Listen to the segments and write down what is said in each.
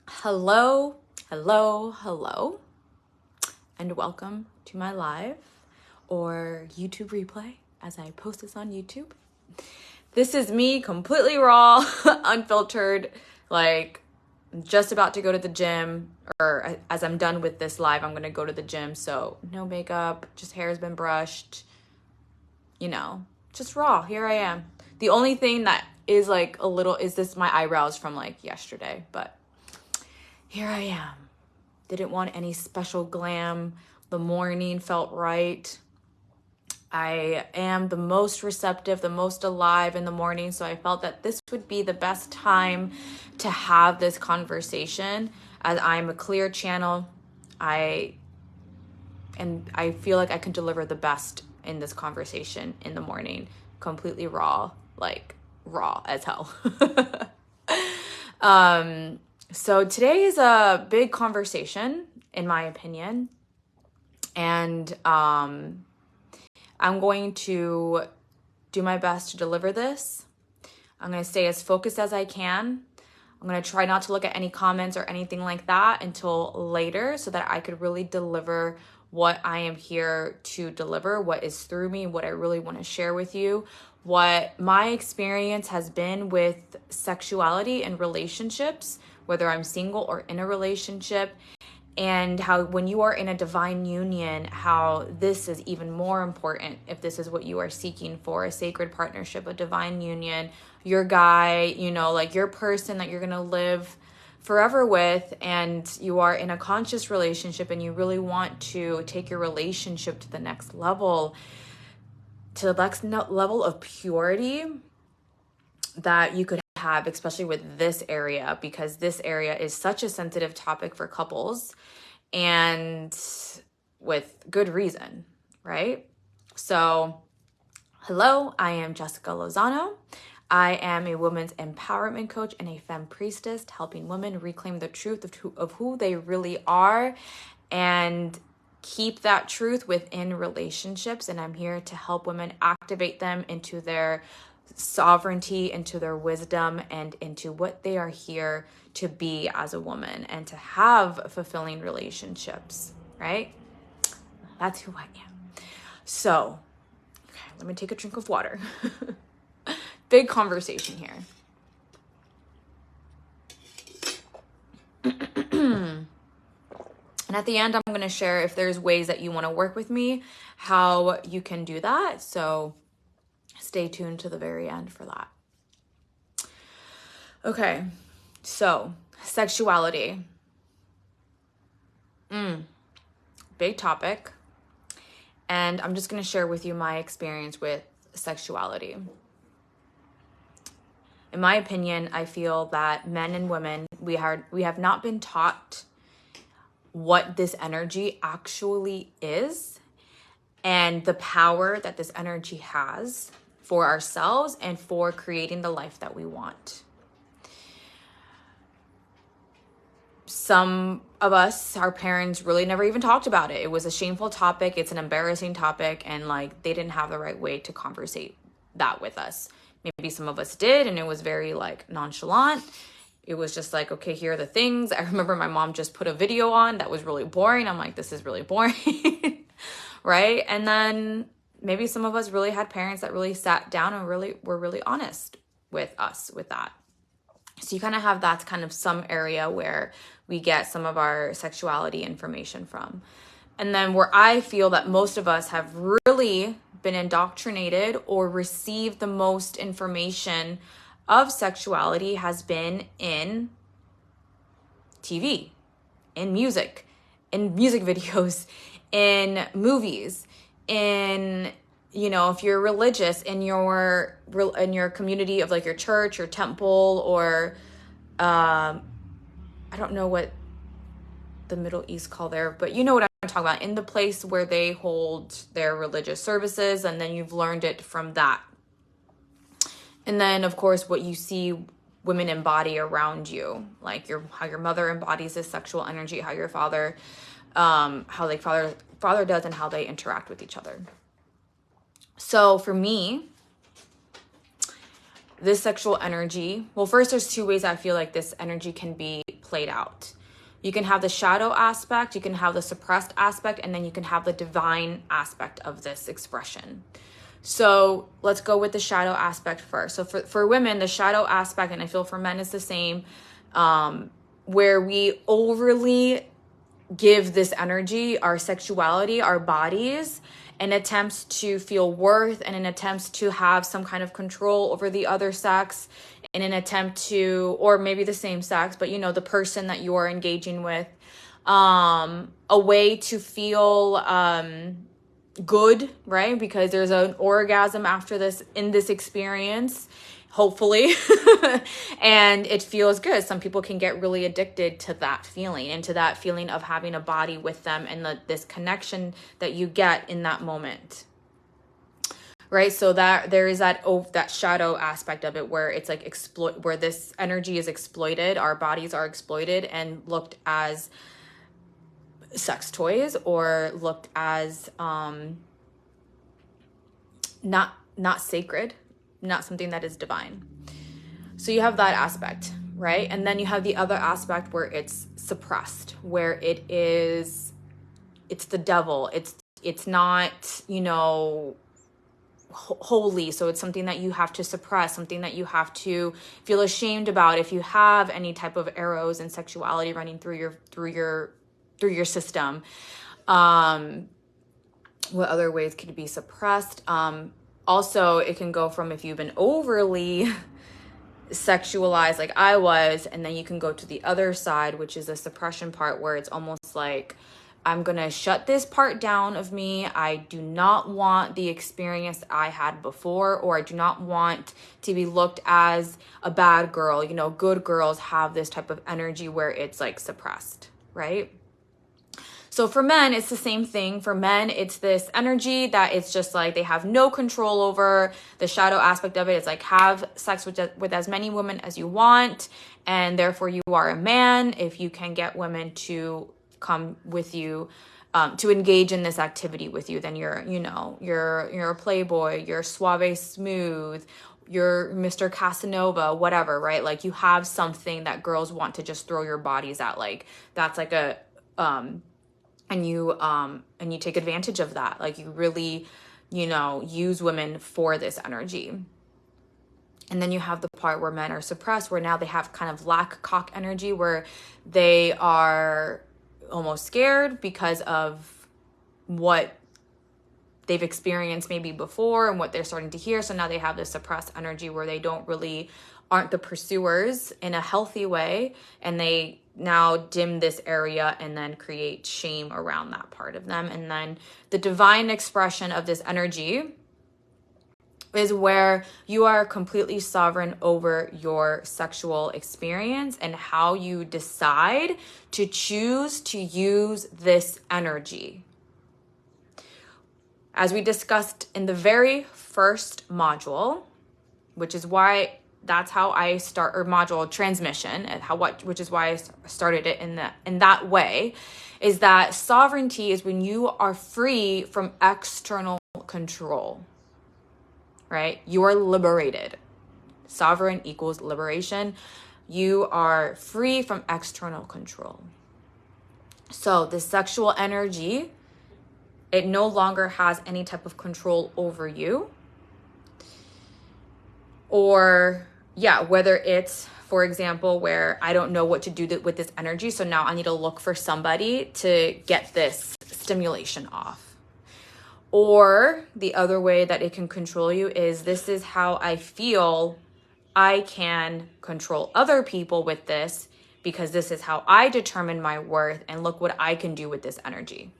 Hello, hello, and welcome to my live or YouTube replay as I post this on YouTube. This is me completely raw, unfiltered, like I'm just about to go to the gym, or as I'm done with this live, I'm gonna go to the gym, so no makeup, just hair has been brushed, just raw. Here I am. The only thing that is like a little is this my eyebrows from like yesterday, but here I am. Didn't want any special glam. The morning felt right. I am the most receptive, the most alive in the morning, so I felt that this would be the best time to have this conversation, as I'm a clear channel. I feel like I can deliver the best in this conversation in the morning, completely raw, like raw as hell. So today is a big conversation, in my opinion, and I'm going to do my best to deliver this. I'm going to stay as focused as I can. I'm going to try not to look at any comments or anything like that until later, so that I could really deliver what I am here to deliver, what is through me, what I really want to share with you, what my experience has been with sexuality and relationships, whether I'm single or in a relationship, and how when you are in a divine union, how this is even more important if this is what you are seeking for, a sacred partnership, a divine union, your guy, like your person that you're going to live forever with, and you are in a conscious relationship and you really want to take your relationship to the next level, to the next level of purity that you could have, especially with this area, because this area is such a sensitive topic for couples, and with good reason, right? So, hello, I am Jessica Lozano. I am a women's empowerment coach and a femme priestess, helping women reclaim the truth of who they really are and keep that truth within relationships. And I'm here to help women activate them into their sovereignty, into their wisdom, and into what they are here to be as a woman and to have fulfilling relationships, right? That's who I am. So, okay, let me take a drink of water. Big conversation here. And at the end, I'm going to share if there's ways that you want to work with me, how you can do that. So stay tuned to the very end for that. Okay, so sexuality. Big topic. And I'm just going to share with you my experience with sexuality. In my opinion, I feel that men and women, we have not been taught what this energy actually is and the power that this energy has for ourselves and for creating the life that we want. Some of us, our parents really never even talked about it. It was a shameful topic. It's an embarrassing topic. And like, they didn't have the right way to conversate that with us. Maybe some of us did, and it was very like nonchalant. It was just like, okay, here are the things. I remember my mom just put a video on that was really boring. I'm like, this is really boring, right? And then maybe some of us really had parents that really sat down and were really honest with us with that. So you kind of have that's kind of some area where we get some of our sexuality information from. And then where I feel that most of us have really been indoctrinated or received the most information of sexuality has been in TV, in music videos, in movies, in, if you're religious, in your community of like your church or temple, or I don't know what the Middle East call there, but you know what I'm talking about, in the place where they hold their religious services, and then you've learned it from that. And then, of course, what you see women embody around you, like how your mother embodies this sexual energy, how your father, father does, and how they interact with each other. So for me, this sexual energy, well, first there's two ways I feel like this energy can be played out. You can have the shadow aspect, you can have the suppressed aspect, and then you can have the divine aspect of this expression. So let's go with the shadow aspect first. So for women, the shadow aspect, and I feel for men is the same, where we overly give this energy, our sexuality, our bodies, in attempts to feel worth and in attempts to have some kind of control over the other sex, in an attempt to, or maybe the same sex, but you know, the person that you are engaging with, a way to feel good, right? Because there's an orgasm after this, in this experience, hopefully, and it feels good. Some people can get really addicted to that feeling and to that feeling of having a body with them and this connection that you get in that moment, right? So that there is that shadow aspect of it where it's like where this energy is exploited, our bodies are exploited and looked as sex toys, or looked as not sacred, not something that is divine. So you have that aspect, right? And then you have the other aspect where it's suppressed, where it's the devil. It's not, you know, holy. So it's something that you have to suppress, something that you have to feel ashamed about if you have any type of eros and sexuality running through your system. What other ways could it be suppressed? Also, it can go from if you've been overly sexualized like I was, and then you can go to the other side, which is the suppression part, where it's almost like, I'm going to shut this part down of me. I do not want the experience I had before, or I do not want to be looked as a bad girl. You know, good girls have this type of energy where it's like suppressed, right? So for men, it's the same thing. For men, it's this energy that it's just like they have no control over. The shadow aspect of it is like, have sex with as many women as you want, and therefore you are a man if you can get women to come with you, to engage in this activity with you. Then you're a playboy, you're suave smooth, you're Mr. Casanova, whatever, right? Like you have something that girls want to just throw your bodies at. Like that's like a and you take advantage of that. Like you really, use women for this energy. And then you have the part where men are suppressed, where now they have kind of lack cock energy, where they are almost scared because of what they've experienced maybe before and what they're starting to hear. So now they have this suppressed energy where they aren't the pursuers in a healthy way, and they now dim this area and then create shame around that part of them. And then the divine expression of this energy is where you are completely sovereign over your sexual experience and how you decide to choose to use this energy. As we discussed in the very first module, which is why that's how I start, or module transmission, which is why I started it in that way, is that sovereignty is when you are free from external control, right? You are liberated. Sovereign equals liberation. You are free from external control. So the sexual energy, it no longer has any type of control over you. Or whether it's, for example, where I don't know what to do with this energy, so now I need to look for somebody to get this stimulation off. Or the other way that it can control you is, this is how I feel I can control other people with this, because this is how I determine my worth, and look what I can do with this energy.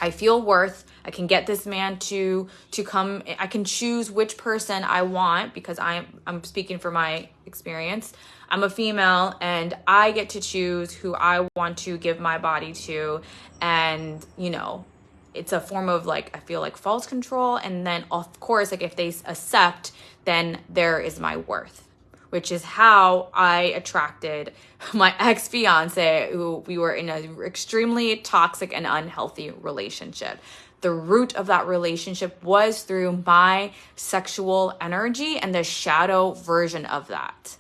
I feel worth. I can get this man to come. I can choose which person I want, because I'm speaking from my experience. I'm a female and I get to choose who I want to give my body to. And, it's a form of I feel like false control. And then of course, if they accept, then there is my worth, which is how I attracted my ex-fiance, who we were in an extremely toxic and unhealthy relationship. the root of that relationship was through my sexual energy and the shadow version of that.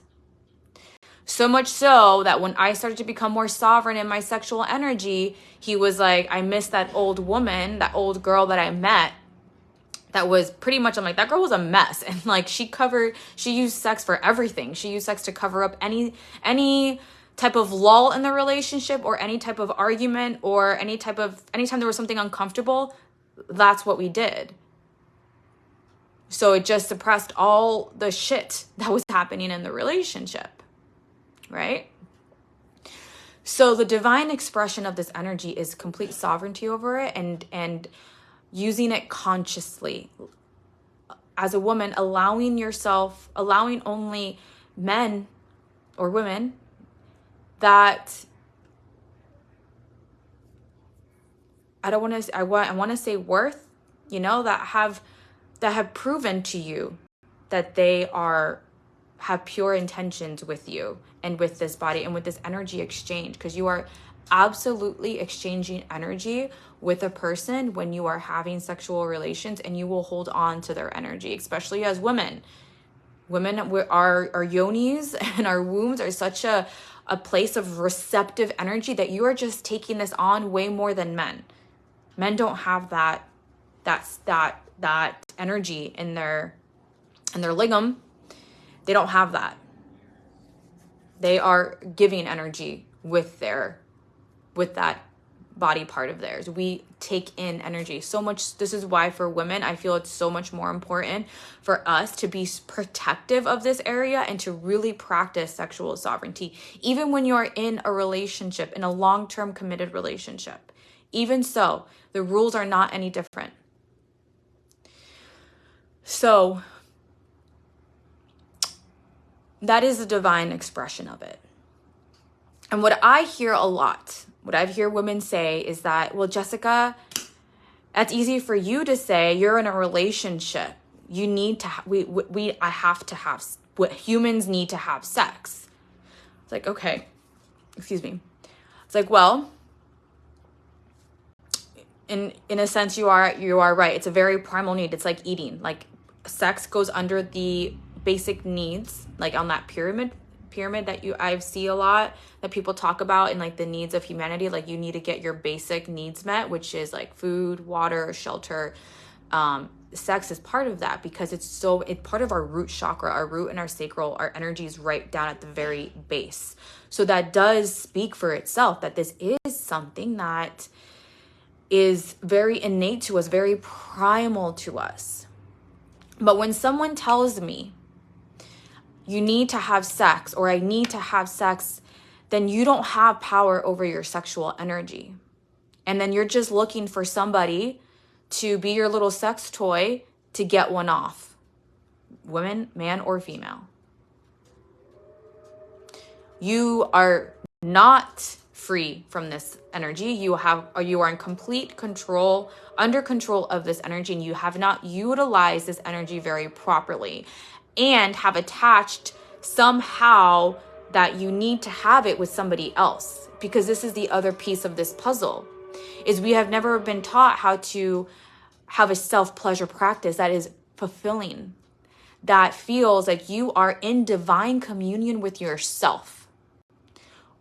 So much so that when I started to become more sovereign in my sexual energy, he was like, I miss that old woman, that old girl that I met. That was pretty much, I'm like, that girl was a mess. And like, she used sex for everything. She used sex to cover up any type of lull in the relationship, or any type of argument, or anytime there was something uncomfortable, that's what we did. So it just suppressed all the shit that was happening in the relationship. Right? So the divine expression of this energy is complete sovereignty over it, and using it consciously. As a woman, allowing only men or women that I want to say worth, that have proven to you that they have pure intentions with you and with this body and with this energy exchange, because you are absolutely exchanging energy with a person when you are having sexual relations, and you will hold on to their energy, especially as women. Women, our yonis and our wombs are such a place of receptive energy that you are just taking this on way more than men. Men don't have that energy in their lingam. They don't have that. They are giving energy with that body part of theirs. We take in energy so much. This is why for women, I feel it's so much more important for us to be protective of this area and to really practice sexual sovereignty. Even when you're in a relationship, in a long-term committed relationship, even so, the rules are not any different. So that is the divine expression of it. And what I hear a lot, what I hear women say is that, well, Jessica, that's easy for you to say. You're in a relationship. You need to, what humans need to have sex. It's like, okay, excuse me. It's like, well, in a sense, you are right. It's a very primal need. It's like eating. Like, sex goes under the basic needs, like on that pyramid that I see a lot that people talk about in like the needs of humanity. Like, you need to get your basic needs met, which is like food, water, shelter. Sex is part of that, because it's part of our root chakra, our root and our sacral, our energy is right down at the very base. So that does speak for itself, that this is something that is very innate to us, very primal to us. But when someone tells me, you need to have sex, or I need to have sex, then you don't have power over your sexual energy. And then you're just looking for somebody to be your little sex toy to get one off. Women, man or female. You are not free from this energy. You are in complete control, under control of this energy, and you have not utilized this energy very properly, and have attached somehow that you need to have it with somebody else. Because this is the other piece of this puzzle, is we have never been taught how to have a self-pleasure practice that is fulfilling, that feels like you are in divine communion with yourself.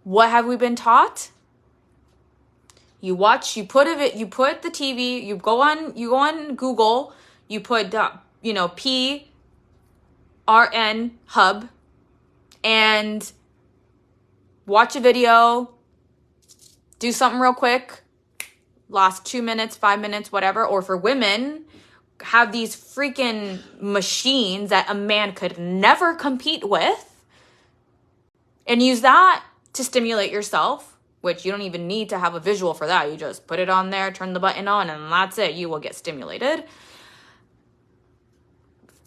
What have we been taught? You put the TV, you go on Google, you put PRN hub, and watch a video, do something real quick, last 2 minutes, 5 minutes, whatever. Or for women, have these freaking machines that a man could never compete with, and use that to stimulate yourself, which you don't even need to have a visual for that. You just put it on there, turn the button on, and that's it. You will get stimulated.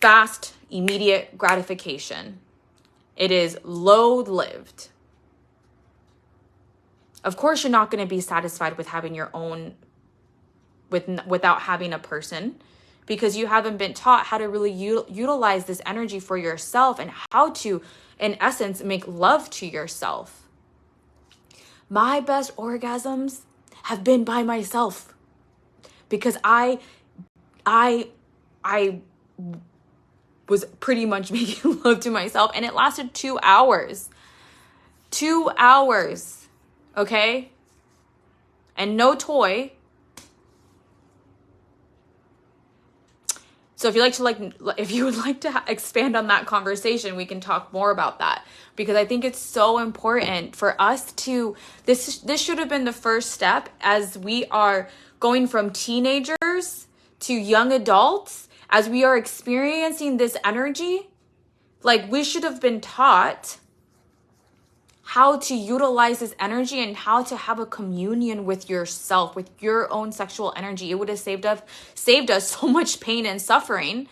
Fast, immediate gratification. It is low-lived. Of course, you're not going to be satisfied with having your own, without having a person, because you haven't been taught how to really utilize this energy for yourself, and how to, in essence, make love to yourself. My best orgasms have been by myself, because I was pretty much making love to myself, and it lasted 2 hours. 2 hours, okay? And no toy. So if you would like to expand on that conversation, we can talk more about that, because I think it's so important for us to, this should have been the first step as we are going from teenagers to young adults, as we are experiencing this energy. Like, we should have been taught how to utilize this energy and how to have a communion with yourself, with your own sexual energy. It would have saved us so much pain and suffering.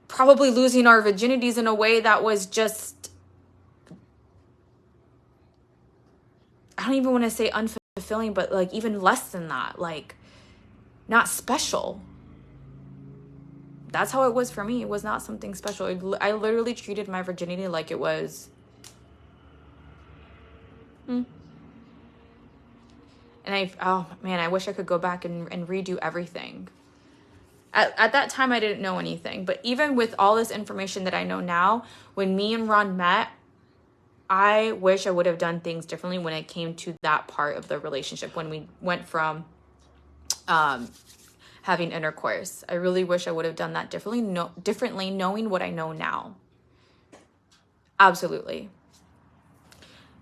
Probably losing our virginities in a way that was just, I don't even want to say unfulfilling, but like even less than that, like not special. That's how it was for me. It was not something special. I literally treated my virginity like it was. And I wish I could go back and redo everything. At that time, I didn't know anything. But even with all this information that I know now, when me and Ron met, I wish I would have done things differently when it came to that part of the relationship, when we went from having intercourse. I really wish I would have done that differently, knowing what I know now. Absolutely.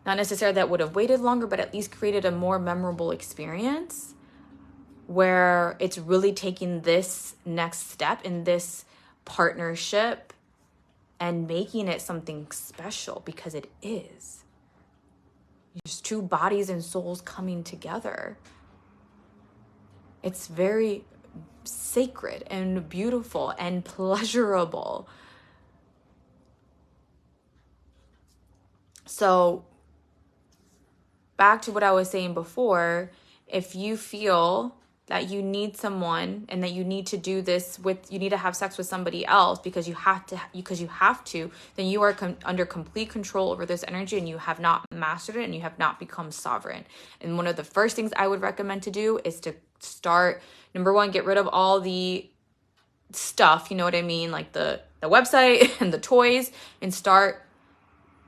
Not necessarily that would have waited longer, but at least created a more memorable experience where it's really taking this next step in this partnership and making it something special, because it is. There's two bodies and souls coming together. It's very sacred and beautiful and pleasurable. So back to what I was saying before, if you feel that you need someone and that you need to do this you need to have sex with somebody else because you have to, then you are under complete control over this energy, and you have not mastered it, and you have not become sovereign. And one of the first things I would recommend to do is to start, number one, get rid of all the stuff, you know what I mean, like the website and the toys, and start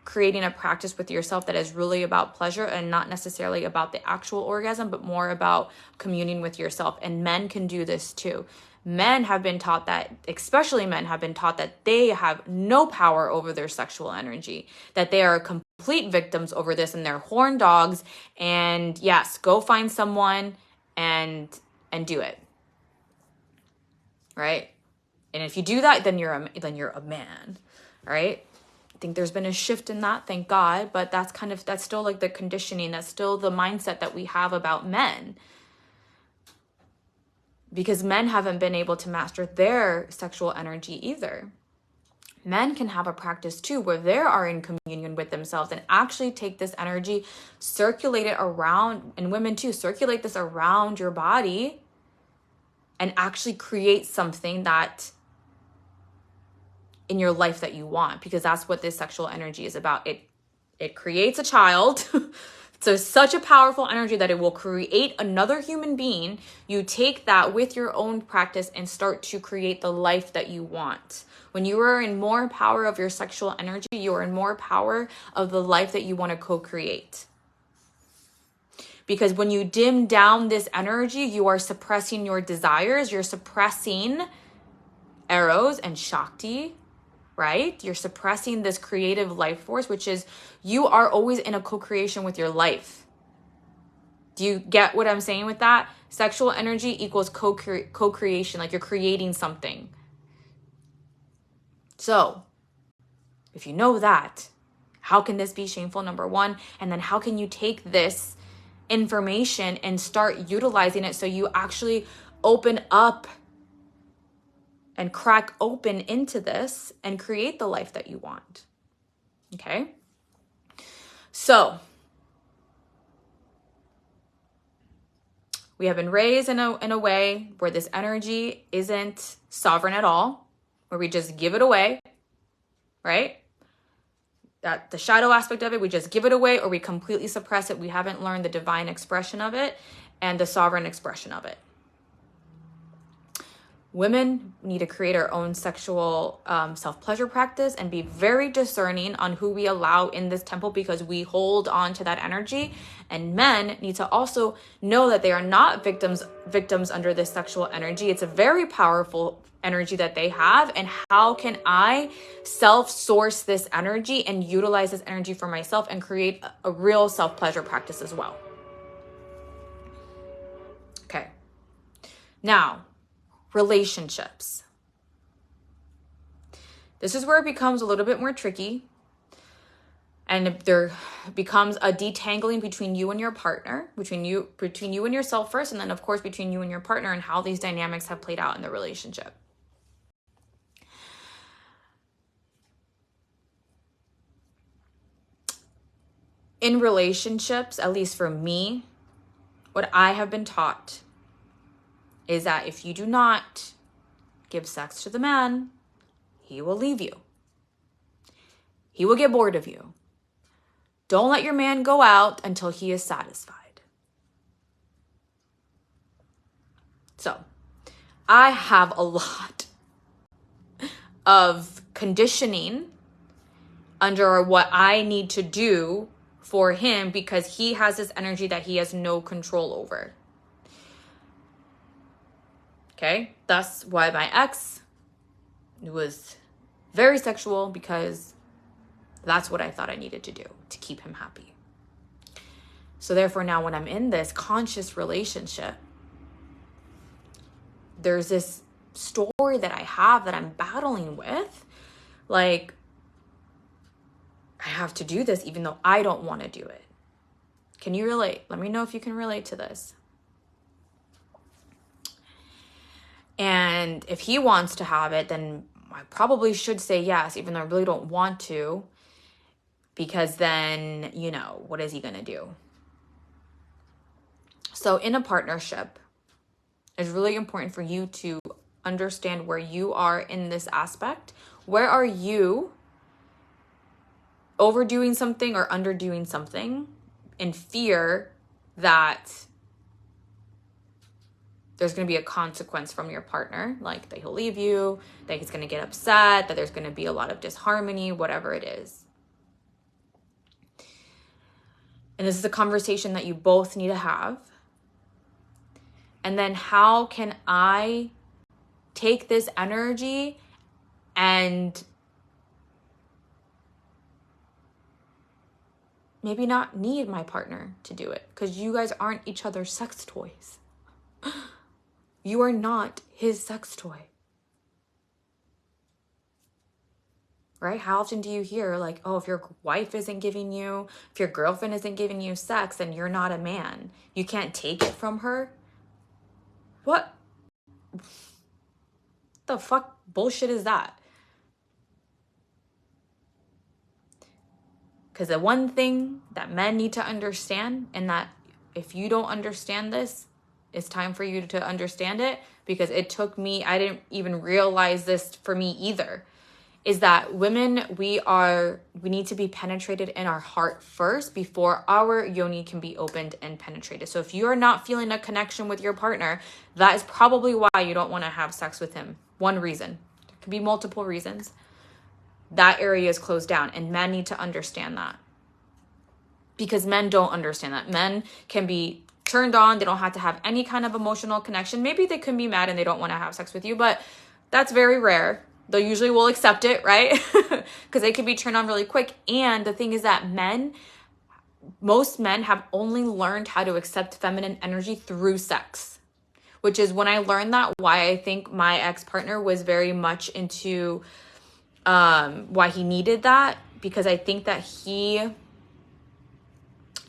creating a practice with yourself that is really about pleasure and not necessarily about the actual orgasm, but more about communing with yourself. And men can do this too. Men have been taught that, especially men have been taught that they have no power over their sexual energy, that they are complete victims over this, and they're horn dogs. And yes, go find someone and do it. Right? And if you do that, then you're a man, right? I think there's been a shift in that, thank God, but that's still like the conditioning, that's still the mindset that we have about men. Because men haven't been able to master their sexual energy either. Men can have a practice too where they are in communion with themselves and actually take this energy, circulate it around, and women too, circulate this around your body and actually create something that in your life that you want, because that's what this sexual energy is about. It creates a child. So such a powerful energy that it will create another human being. You take that with your own practice and start to create the life that you want. When you are in more power of your sexual energy, you are in more power of the life that you want to co-create. Because when you dim down this energy, you are suppressing your desires. You're suppressing eros and shakti, right? You're suppressing this creative life force, which is, you are always in a co-creation with your life. Do you get what I'm saying with that? Sexual energy equals co-creation, like you're creating something. So if you know that, how can this be shameful, number one? And then how can you take this information and start utilizing it so you actually open up and crack open into this and create the life that you want? Okay? So we have been raised in a way where this energy isn't sovereign at all, where we just give it away, right? that the shadow aspect of it, we just give it away or we completely suppress it. We haven't learned the divine expression of it and the sovereign expression of it. Women need to create our own sexual self-pleasure practice and be very discerning on who we allow in this temple, because we hold on to that energy. And men need to also know that they are not victims under this sexual energy. It's a very powerful energy that they have. And how can I self-source this energy and utilize this energy for myself and create a real self-pleasure practice as well? Okay. Now, relationships. This is where it becomes a little bit more tricky, and there becomes a detangling between you and your partner, between you and yourself first, and then of course between you and your partner, and how these dynamics have played out in the relationship. In relationships, at least for me, what I have been taught is that if you do not give sex to the man, he will leave you. He will get bored of you. Don't let your man go out until he is satisfied. So, I have a lot of conditioning under what I need to do for him, because he has this energy that he has no control over. Okay, that's why my ex was very sexual, because that's what I thought I needed to do to keep him happy. So therefore now when I'm in this conscious relationship, there's this story that I have that I'm battling with. Like, I have to do this even though I don't want to do it. Can you relate? Let me know if you can relate to this. And if he wants to have it, then I probably should say yes, even though I really don't want to, because then, you know, what is he going to do? So in a partnership, it's really important for you to understand where you are in this aspect. Where are you overdoing something or underdoing something in fear that there's going to be a consequence from your partner, like that he'll leave you, that he's going to get upset, that there's going to be a lot of disharmony, whatever it is. And this is a conversation that you both need to have. And then how can I take this energy and maybe not need my partner to do it, because you guys aren't each other's sex toys. You are not his sex toy. Right? How often do you hear like, oh, if your wife isn't giving you, if your girlfriend isn't giving you sex, then you're not a man. You can't take it from her. What the fuck bullshit is that? Because the one thing that men need to understand, and that if you don't understand this, it's time for you to understand it, because it took me, I didn't even realize this for me either, is that women, we need to be penetrated in our heart first before our yoni can be opened and penetrated. So if you are not feeling a connection with your partner, that is probably why you don't want to have sex with him. One reason. There could be multiple reasons. That area is closed down, and men need to understand that, because men don't understand that. Men can be turned on. They don't have to have any kind of emotional connection. Maybe they can be mad and they don't want to have sex with you, but that's very rare. They usually will accept it, right? Because they can be turned on really quick. And the thing is that most men have only learned how to accept feminine energy through sex, which is when I learned that, why I think my ex-partner was very much into why he needed that, because I think that he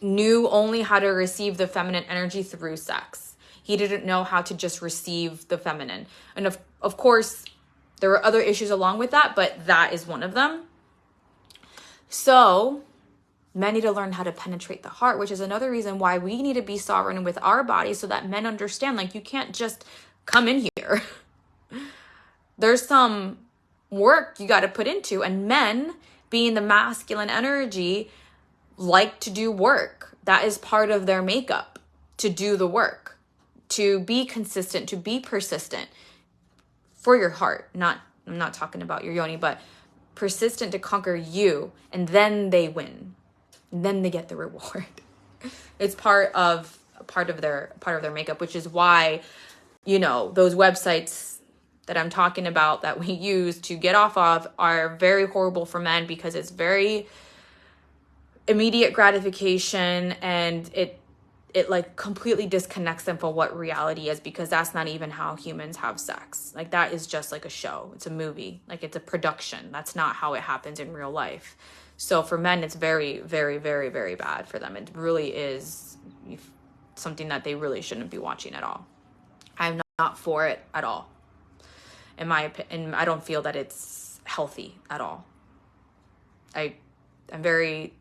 knew only how to receive the feminine energy through sex. He didn't know how to just receive the feminine. And of course, there were other issues along with that, but that is one of them. So men need to learn how to penetrate the heart, which is another reason why we need to be sovereign with our bodies, so that men understand, like, you can't just come in here. There's some work you got to put into, and men, being the masculine energy, like to do work. That is part of their makeup, to do the work, to be consistent, to be persistent for your heart. I'm not talking about your yoni, but persistent to conquer you, and then they win. And then they get the reward. It's part of their makeup, which is why, those websites that I'm talking about that we use to get off of are very horrible for men, because it's very immediate gratification, and it like completely disconnects them from what reality is, because that's not even how humans have sex. Like, that is just like a show. It's a movie. Like, it's a production. That's not how it happens in real life. So for men, it's very, very, very, very bad for them. It really is something that they really shouldn't be watching at all. I'm not for it at all. In my opinion, I don't feel that it's healthy at all.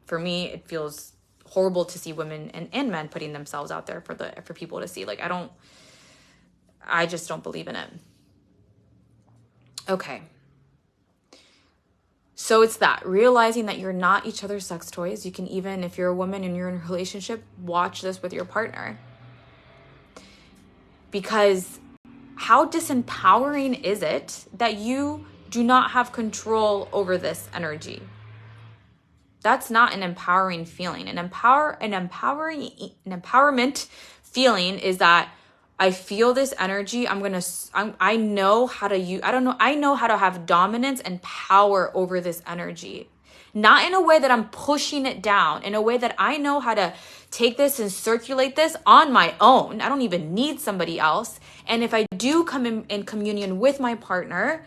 For me, it feels horrible to see women and men putting themselves out there for people to see. Like, I just don't believe in it. Okay. So it's that, realizing that you're not each other's sex toys. You can, even if you're a woman and you're in a relationship, watch this with your partner. Because how disempowering is it that you do not have control over this energy? That's not an empowering feeling. An empowerment feeling is that I feel this energy. I know how to have dominance and power over this energy. Not in a way that I'm pushing it down, in a way that I know how to take this and circulate this on my own. I don't even need somebody else. And if I do come in communion with my partner,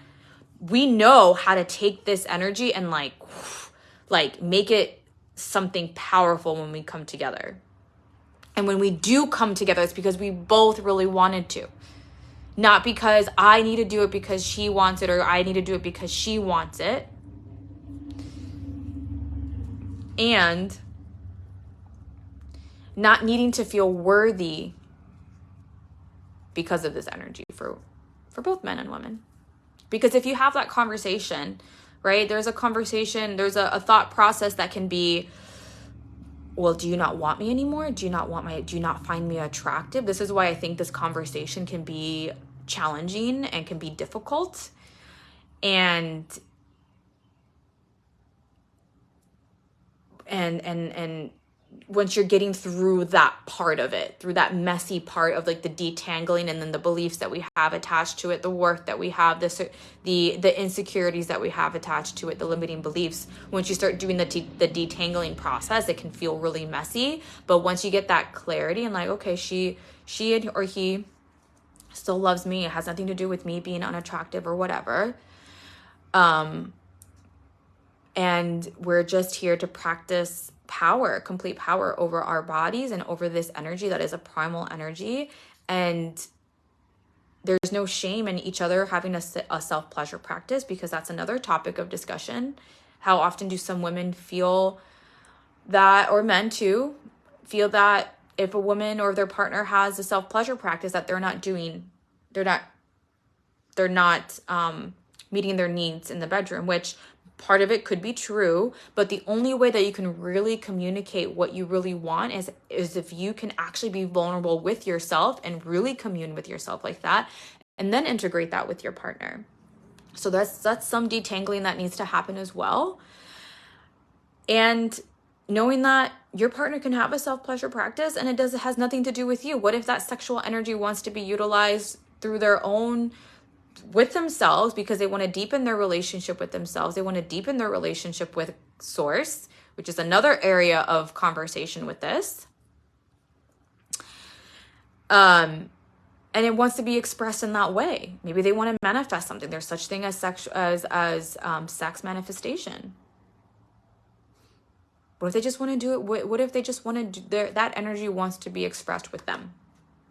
we know how to take this energy and like make it something powerful when we come together. And when we do come together, it's because we both really wanted to. Not because I need to do it because she wants it, or I need to do it because she wants it. And not needing to feel worthy because of this energy for both men and women. Because if you have that conversation, right, there's a thought process that can be, well, do you not want me anymore? Do you not find me attractive? This is why I think this conversation can be challenging and can be difficult. And once you're getting through that part of it, through that messy part of like the detangling, and then the beliefs that we have attached to it, the work that we have, the insecurities that we have attached to it, the limiting beliefs, once you start doing the detangling process, it can feel really messy. But once you get that clarity and like, okay, she or he still loves me, it has nothing to do with me being unattractive or whatever. And we're just here to practice power, complete power over our bodies and over this energy that is a primal energy. And there's no shame in each other having a self-pleasure practice, because that's another topic of discussion. How often do some women feel that, or men too, feel that if a woman or their partner has a self-pleasure practice that they're not meeting their needs in the bedroom, which part of it could be true, but the only way that you can really communicate what you really want is if you can actually be vulnerable with yourself and really commune with yourself like that, and then integrate that with your partner. So that's some detangling that needs to happen as well. And knowing that your partner can have a self-pleasure practice and it has nothing to do with you. What if that sexual energy wants to be utilized through their own, with themselves, because they want to deepen their relationship with themselves. They want to deepen their relationship with source, which is another area of conversation with this. And it wants to be expressed in that way. Maybe they want to manifest something. There's such thing as sex manifestation. What if they just want to do it? What if they just want to do that energy wants to be expressed with them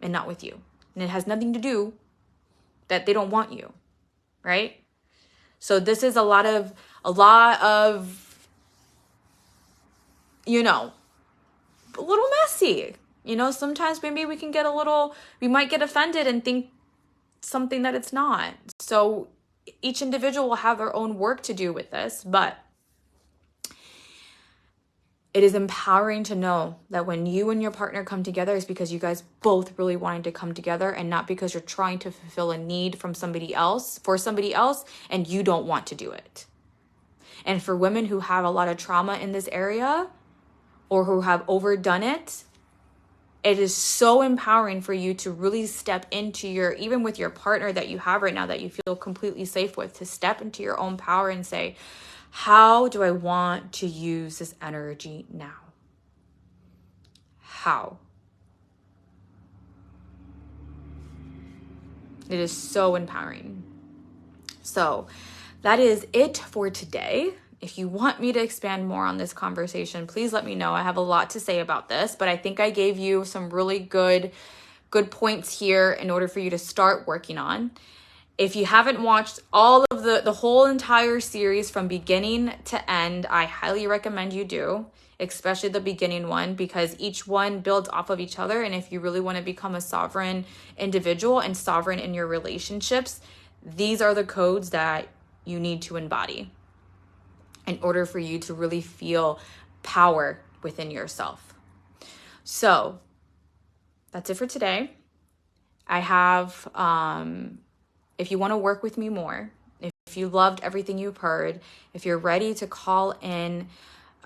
and not with you? And it has nothing to do that they don't want you, right? So this is a lot of, a little messy. Sometimes maybe we might get offended and think something that it's not. So each individual will have their own work to do with this, but It is empowering to know that when you and your partner come together, it's because you guys both really wanted to come together and not because you're trying to fulfill a need from somebody else, for somebody else, and you don't want to do it. And for women who have a lot of trauma in this area or who have overdone it, it is so empowering for you to really step into your, even with your partner that you have right now that you feel completely safe with, to step into your own power and say, how do I want to use this energy now? How? It is so empowering. So that is it for today. If you want me to expand more on this conversation, please let me know. I have a lot to say about this, but I think I gave you some really good points here in order for you to start working on. If you haven't watched all of the whole entire series from beginning to end, I highly recommend you do, especially the beginning one, because each one builds off of each other. And if you really want to become a sovereign individual and sovereign in your relationships, these are the codes that you need to embody in order for you to really feel power within yourself. So that's it for today. I have, if you want to work with me more, if you loved everything you've heard, if you're ready to call in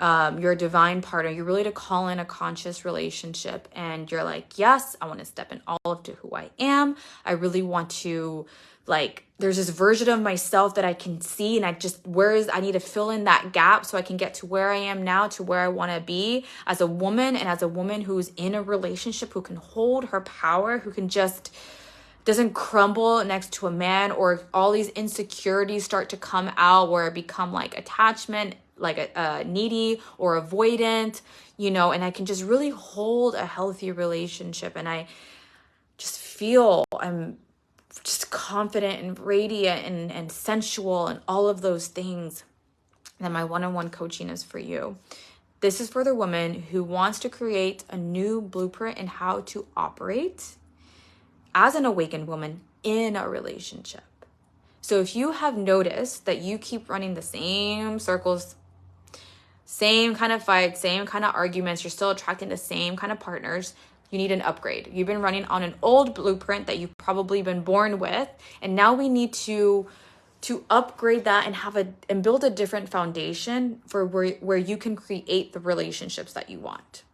your divine partner, you're really to call in a conscious relationship and you're like, yes, I want to step in all of to who I am. I really want to, like, there's this version of myself that I can see and I need to fill in that gap so I can get to where I am now, to where I want to be as a woman, and as a woman who's in a relationship, who can hold her power, who can just doesn't crumble next to a man, or all these insecurities start to come out where it become like attachment, like a needy or avoidant, and I can just really hold a healthy relationship. And I just feel I'm just confident and radiant and sensual and all of those things. Then my one-on-one coaching is for you. This is for the woman who wants to create a new blueprint in how to operate as an awakened woman in a relationship. So if you have noticed that you keep running the same circles, same kind of fights, same kind of arguments, you're still attracting the same kind of partners, you need an upgrade. You've been running on an old blueprint that you've probably been born with, and now we need to upgrade that and build a different foundation for where you can create the relationships that you want.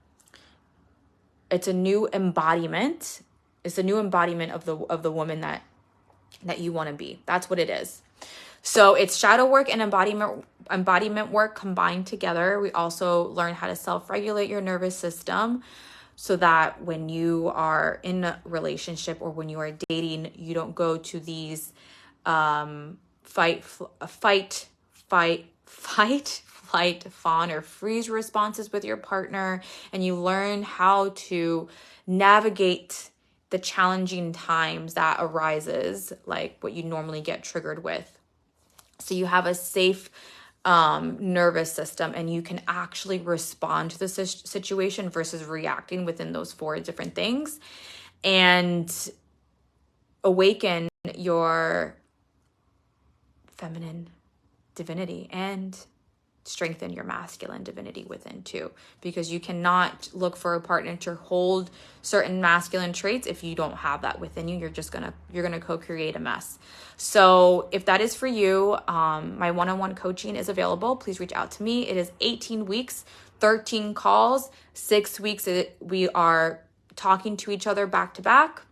It's a new embodiment. It's a new embodiment of the woman that you want to be. That's what it is. So it's shadow work and embodiment work combined together. We also learn how to self-regulate your nervous system so that when you are in a relationship or when you are dating, you don't go to these fight, flight, fawn, or freeze responses with your partner, and you learn how to navigate the challenging times that arises, like what you normally get triggered with. So you have a safe nervous system, and you can actually respond to the situation versus reacting within those 4 different things, and awaken your feminine divinity and strengthen your masculine divinity within too, because you cannot look for a partner to hold certain masculine traits if you don't have that within you. You're gonna co-create a mess. So if that is for you, my one-on-one coaching is available. Please reach out to me. It is 18 weeks, 13 calls, 6 weeks. We are talking to each other back to back,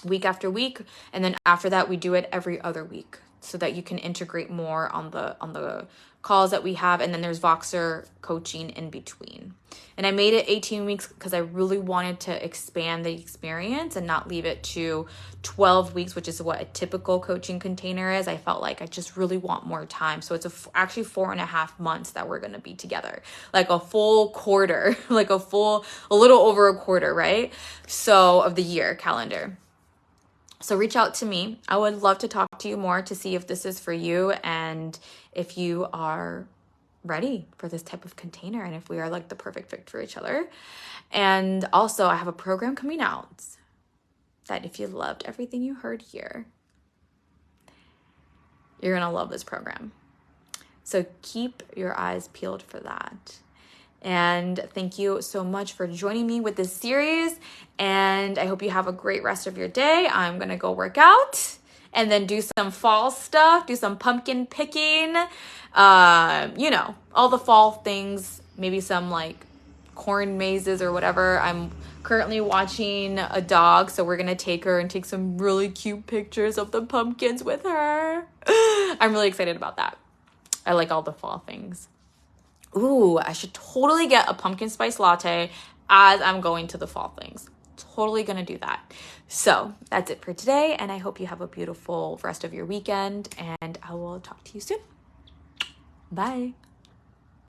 week after week, and then after that we do it every other week, so that you can integrate more on the calls that we have. And then there's Voxer coaching in between. And I made it 18 weeks because I really wanted to expand the experience and not leave it to 12 weeks, which is what a typical coaching container is. I felt like I just really want more time. So it's actually 4.5 months that we're going to be together, like a full quarter, like a little over a quarter, right? So of the year calendar. So reach out to me. I would love to talk to you more to see if this is for you and if you are ready for this type of container and if we are like the perfect fit for each other. And also I have a program coming out that if you loved everything you heard here, you're going to love this program. So keep your eyes peeled for that. And thank you so much for joining me with this series. And I hope you have a great rest of your day. I'm going to go work out and then do some fall stuff, do some pumpkin picking, you know, all the fall things, maybe some like corn mazes or whatever. I'm currently watching a dog, so we're going to take her and take some really cute pictures of the pumpkins with her. I'm really excited about that. I like all the fall things. Ooh, I should totally get a pumpkin spice latte as I'm going to the fall things. Totally gonna do that. So that's it for today, and I hope you have a beautiful rest of your weekend, and I will talk to you soon. Bye.